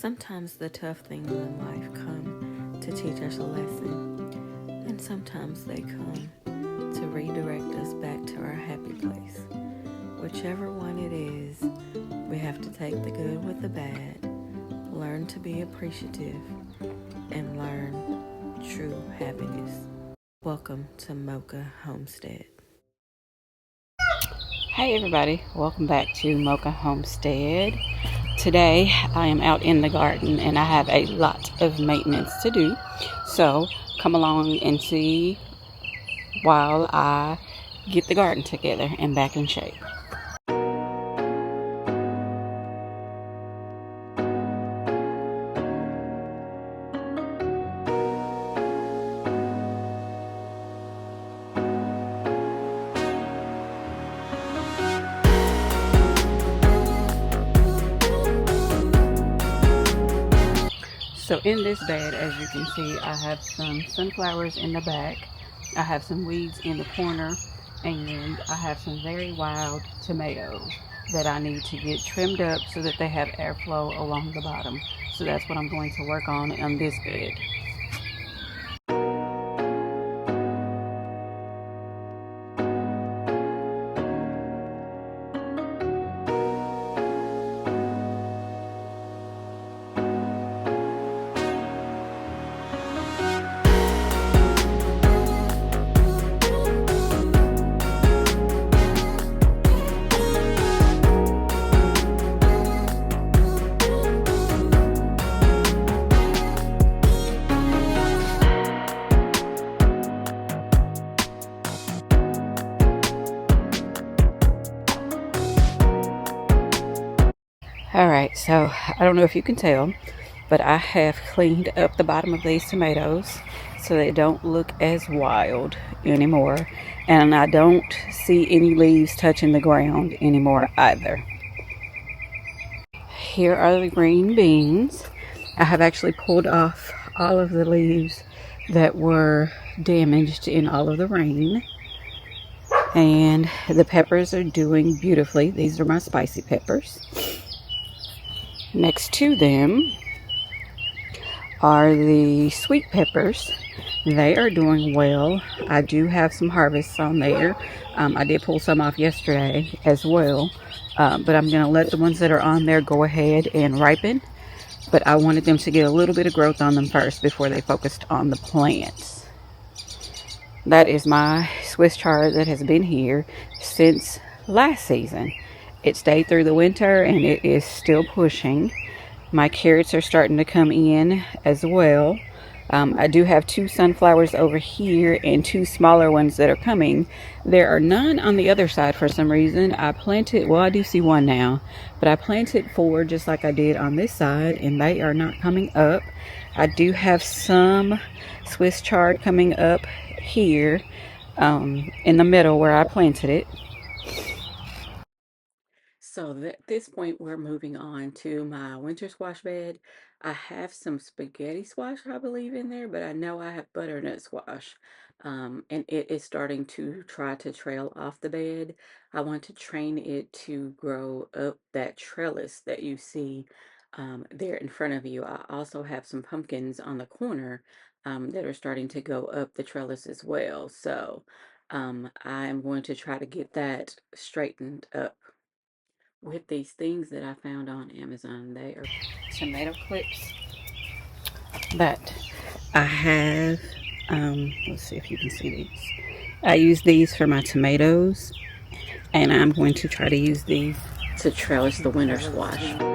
Sometimes the tough things in life come to teach us a lesson, and sometimes they come to redirect us back to our happy place. Whichever one it is, we have to take the good with the bad, learn to be appreciative, and learn true happiness. Welcome to Mocha Homestead. Hey everybody, welcome back to Mocha Homestead. Today I am out in the garden and I have a lot of maintenance to do. So come along and see while I get the garden together and back in shape. So in this bed, as you can see, I have some sunflowers in the back, I have some weeds in the corner, and I have some very wild tomatoes that I need to get trimmed up so that they have airflow along the bottom. So that's what I'm going to work on this bed. Alright, so I don't know if you can tell, but I have cleaned up the bottom of these tomatoes so they don't look as wild anymore, and I don't see any leaves touching the ground anymore either. Here are the green beans. I have actually pulled off all of the leaves that were damaged in all of the rain, and the peppers are doing beautifully. These are my spicy peppers. Next to them are the sweet peppers. They are doing well. I do have some harvests on there. I did pull some off yesterday as well, but I'm going to let the ones that are on there go ahead and ripen. But I wanted them to get a little bit of growth on them first before they focused on the plants. That is my Swiss chard that has been here since last season. It stayed through the winter and it is still pushing. My carrots are starting to come in as well. I do have 2 sunflowers over here and 2 smaller ones that are coming. There are none on the other side for some reason. I planted, well, I do see one now, but I planted 4 just like I did on this side, and they are not coming up. I do have some Swiss chard coming up here in the middle where I planted it. So at this point, we're moving on to my winter squash bed. I have some spaghetti squash, I believe, in there, but I know I have butternut squash. And it is starting to try to trail off the bed. I want to train it to grow up that trellis that you see there in front of you. I also have some pumpkins on the corner that are starting to go up the trellis as well. So I'm going to try to get that straightened up with these things that I found on Amazon. They are tomato clips that I have. Let's see if you can see these. I use these for my tomatoes, and I'm going to try to use these to trellis the winter squash.